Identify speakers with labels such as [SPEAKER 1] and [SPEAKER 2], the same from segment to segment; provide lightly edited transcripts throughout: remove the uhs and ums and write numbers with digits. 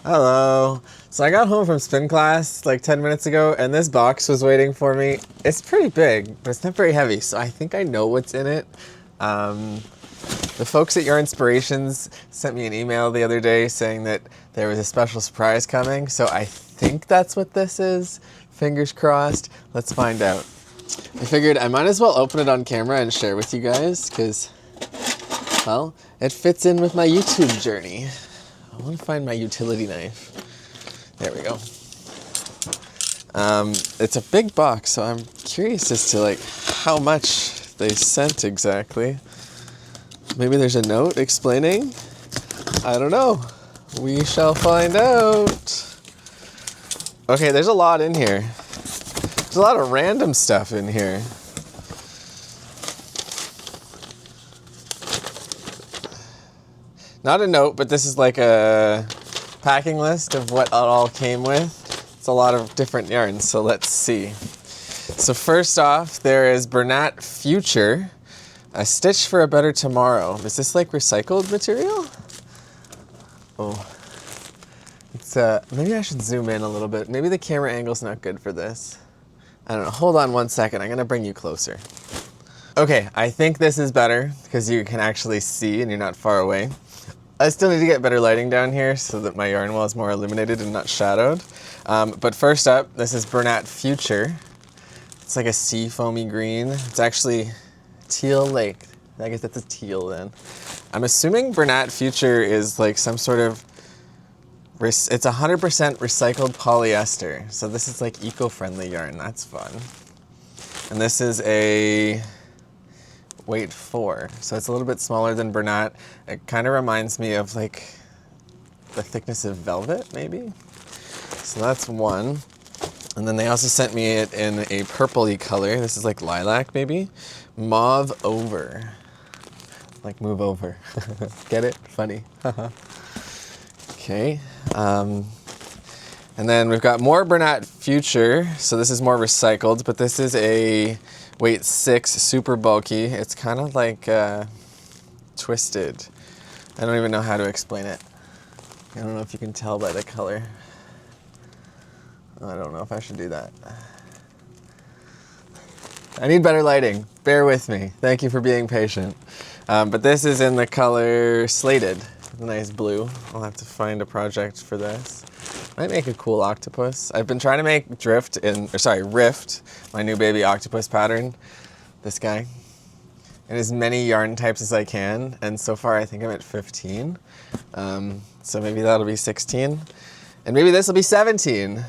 [SPEAKER 1] Hello. So I got home from spin class like 10 minutes ago and this box was waiting for me. It's pretty big, but it's not very heavy, so I think I know what's in it. The folks at Yarnspirations sent me an email the other day saying that there was a special surprise coming, so I think that's what this is. Fingers crossed. Let's find out. I figured I might as well open it on camera and share with you guys because, well, it fits in with my YouTube journey. I want to find my utility knife. There we go. It's a big box, so I'm curious as to like how much they sent exactly. Maybe there's a note explaining. I don't know. We shall find out. Okay, there's a lot in here. There's a lot of random stuff in here. Not a note, but this is like a packing list of what it all came with. It's a lot of different yarns, so let's see. So first off, there is Bernat Future, a stitch for a better tomorrow. Is this like recycled material? Oh, it's maybe I should zoom in a little bit. Maybe the camera angle's not good for this. I don't know, hold on one second. I'm gonna bring you closer. Okay, I think this is better because you can actually see and you're not far away. I still need to get better lighting down here so that my yarn wall is more illuminated and not shadowed. But first up, this is Bernat Future. It's like a sea foamy green. It's actually teal lake. I guess that's a teal then. I'm assuming Bernat Future is like some sort of, it's 100% recycled polyester. So this is like eco-friendly yarn, that's fun. And this is a weight 4, so it's a little bit smaller than Bernat. It kind of reminds me of like the thickness of velvet, maybe. So that's one. And then they also sent me it in a purpley color. This is like lilac, maybe. Mauve over. Like move over. Get it? Funny. Okay. And then we've got more Bernat Future. So this is more recycled, but this is a weight 6, super bulky. It's kind of like twisted. I don't even know how to explain it. I don't know if you can tell by the color. I don't know if I should do that. I need better lighting. Bear with me. Thank you for being patient. But this is in the color Slated. Nice blue. I'll have to find a project for this. Might make a cool octopus. I've been trying to make Rift, my new baby octopus pattern. This guy. In as many yarn types as I can, and so far I think I'm at 15. So maybe that'll be 16. And maybe this will be 17.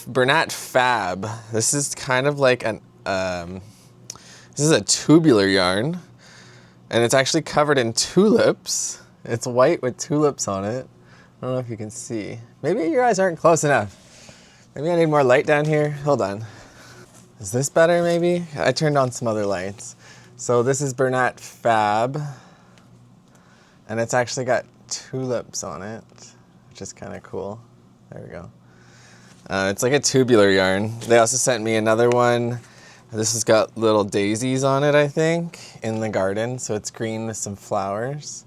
[SPEAKER 1] Bernat Fab. This is kind of like an, this is a tubular yarn. And it's actually covered in tulips. It's white with tulips on it. I don't know if you can see. Maybe your eyes aren't close enough. Maybe I need more light down here. Hold on. Is this better maybe? I turned on some other lights. So this is Bernat Fab. And it's actually got tulips on it, which is kind of cool. There we go. It's like a tubular yarn. They also sent me another one. This has got little daisies on it, I think, in the garden. So it's green with some flowers.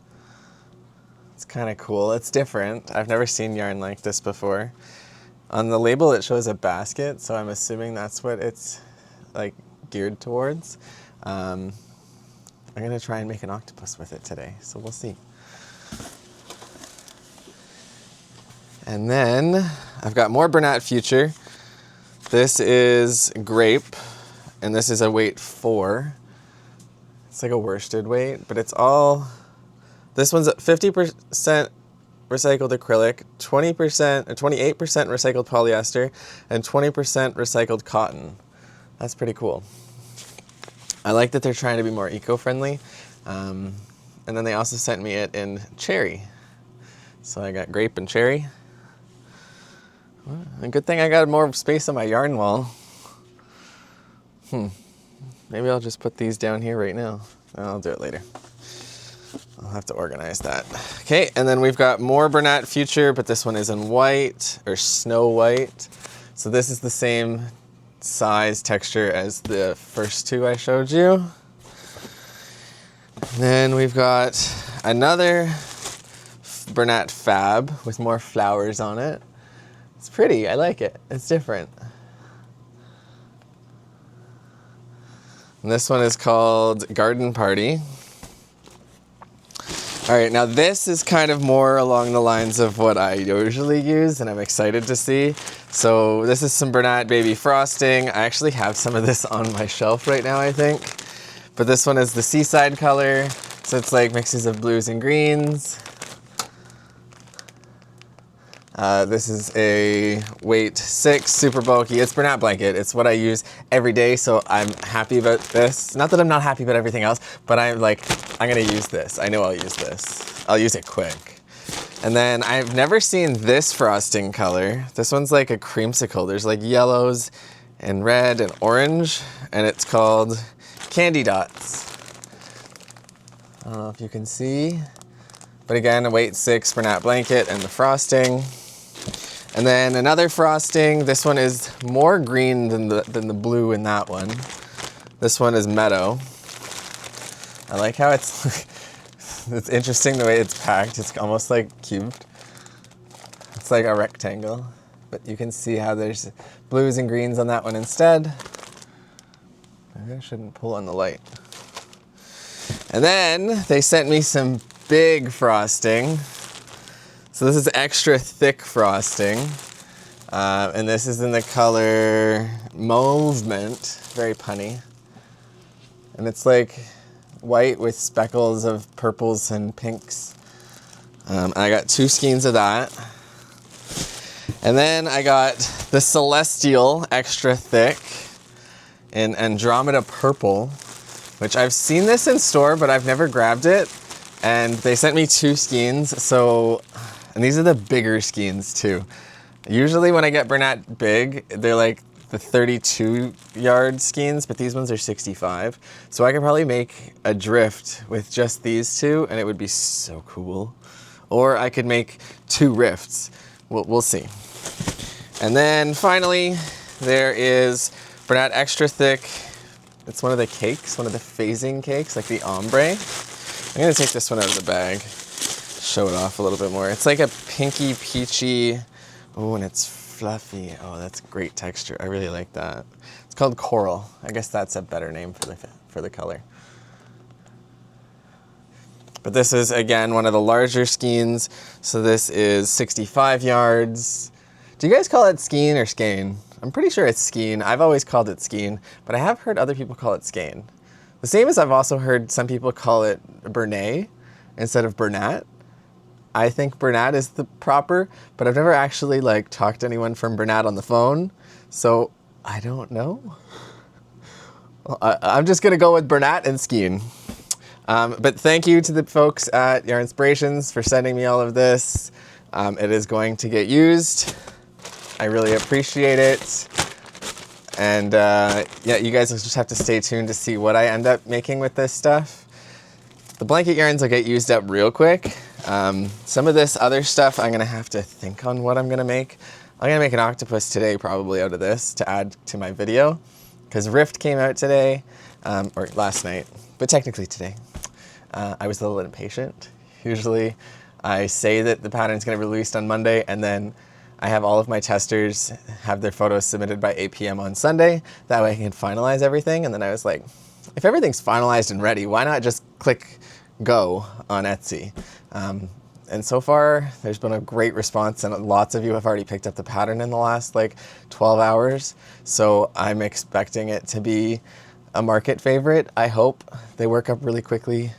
[SPEAKER 1] It's kind of cool. It's different. I've never seen yarn like this before. On the label, it shows a basket, so I'm assuming that's what it's like geared towards. I'm gonna try and make an octopus with it today, so we'll see. And then I've got more Bernat Future. This is Grape, and this is a weight 4. It's like a worsted weight, but it's all, this one's 50% recycled acrylic, 20% or 28% recycled polyester, and 20% recycled cotton. That's pretty cool. I like that they're trying to be more eco-friendly. And then they also sent me it in cherry. So I got grape and cherry. A good thing I got more space on my yarn wall. Maybe I'll just put these down here right now. I'll do it later. I'll have to organize that. Okay, and then we've got more Bernat Future, but this one is in white, or snow white. So this is the same size texture as the first two I showed you. And then we've got another Bernat Fab with more flowers on it. It's pretty, I like it. It's different. And this one is called Garden Party. All right, now this is kind of more along the lines of what I usually use, and I'm excited to see. So this is some Bernat Baby Frosting. I actually have some of this on my shelf right now, I think. But this one is the Seaside color. So it's like mixes of blues and greens. This is a weight 6, super bulky. It's Bernat blanket. It's what I use every day, so I'm happy about this. Not that I'm not happy about everything else, but I'm like, I'm gonna use this. I know I'll use this. I'll use it quick. And then I've never seen this frosting color. This one's like a creamsicle. There's like yellows and red and orange, and it's called Candy Dots. I don't know if you can see, but again, a weight 6 Bernat blanket and the frosting. And then another frosting. This one is more green than the blue in that one. This one is Meadow. I like how it's interesting the way it's packed. It's almost like cubed. It's like a rectangle, but you can see how there's blues and greens on that one instead. Maybe I shouldn't pull on the light. And then they sent me some big frosting. So this is extra thick frosting. And this is in the color Movement, very punny. And it's like white with speckles of purples and pinks. I got 2 skeins of that. And then I got the Celestial extra thick in Andromeda Purple, which I've seen this in store, but I've never grabbed it. And they sent me 2 skeins, and these are the bigger skeins too. Usually when I get Bernat big, they're like the 32 yard skeins, but these ones are 65. So I could probably make a drift with just these 2, and it would be so cool. Or I could make 2 rifts. We'll see. And then finally, there is Bernat extra thick. It's one of the cakes, one of the phasing cakes, like the ombre. I'm gonna take this one out of the bag, show it off a little bit more. It's like a pinky, peachy, oh, and it's fluffy. Oh, that's great texture. I really like that. It's called Coral. I guess that's a better name for the color. But this is, again, one of the larger skeins. So this is 65 yards. Do you guys call it skein or skein? I'm pretty sure it's skein. I've always called it skein, but I have heard other people call it skein. The same as I've also heard some people call it Bernat instead of Bernat. I think Bernat is the proper, but I've never actually like talked to anyone from Bernat on the phone, so I don't know. Well, I'm just gonna go with Bernat and skein. But thank you to the folks at Yarnspirations for sending me all of this. It is going to get used. I really appreciate it. And yeah, you guys will just have to stay tuned to see what I end up making with this stuff. The blanket yarns will get used up real quick. Some of this other stuff, I'm gonna have to think on what I'm gonna make. I'm gonna make an octopus today probably out of this to add to my video, because Rift came out today, or last night, but technically today. I was a little impatient. Usually I say that the pattern's gonna be released on Monday, and then I have all of my testers have their photos submitted by 8 p.m. on Sunday. That way I can finalize everything. And then I was like, if everything's finalized and ready, why not just click go on Etsy? And so far, there's been a great response, and lots of you have already picked up the pattern in the last like 12 hours. So I'm expecting it to be a market favorite. I hope. They work up really quickly.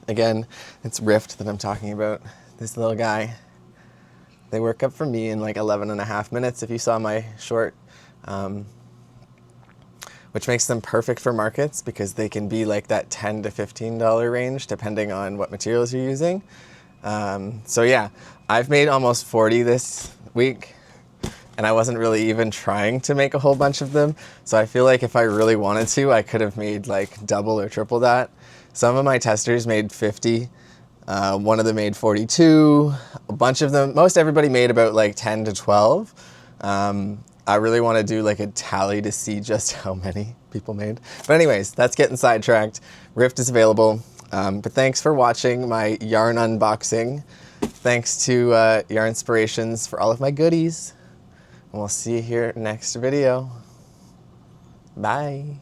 [SPEAKER 1] Again, it's Rift that I'm talking about, this little guy. They work up for me in like 11.5 minutes if you saw my short, which makes them perfect for markets because they can be like that $10 to $15 range depending on what materials you're using. So yeah, I've made almost 40 this week, and I wasn't really even trying to make a whole bunch of them. So I feel like if I really wanted to, I could have made like double or triple that. Some of my testers made 50. One of them made 42, a bunch of them, most everybody made about like 10 to 12. I really want to do like a tally to see just how many people made. But anyways, that's getting sidetracked. Rift is available. But thanks for watching my yarn unboxing. Thanks to Yarnspirations for all of my goodies. And we'll see you here next video. Bye.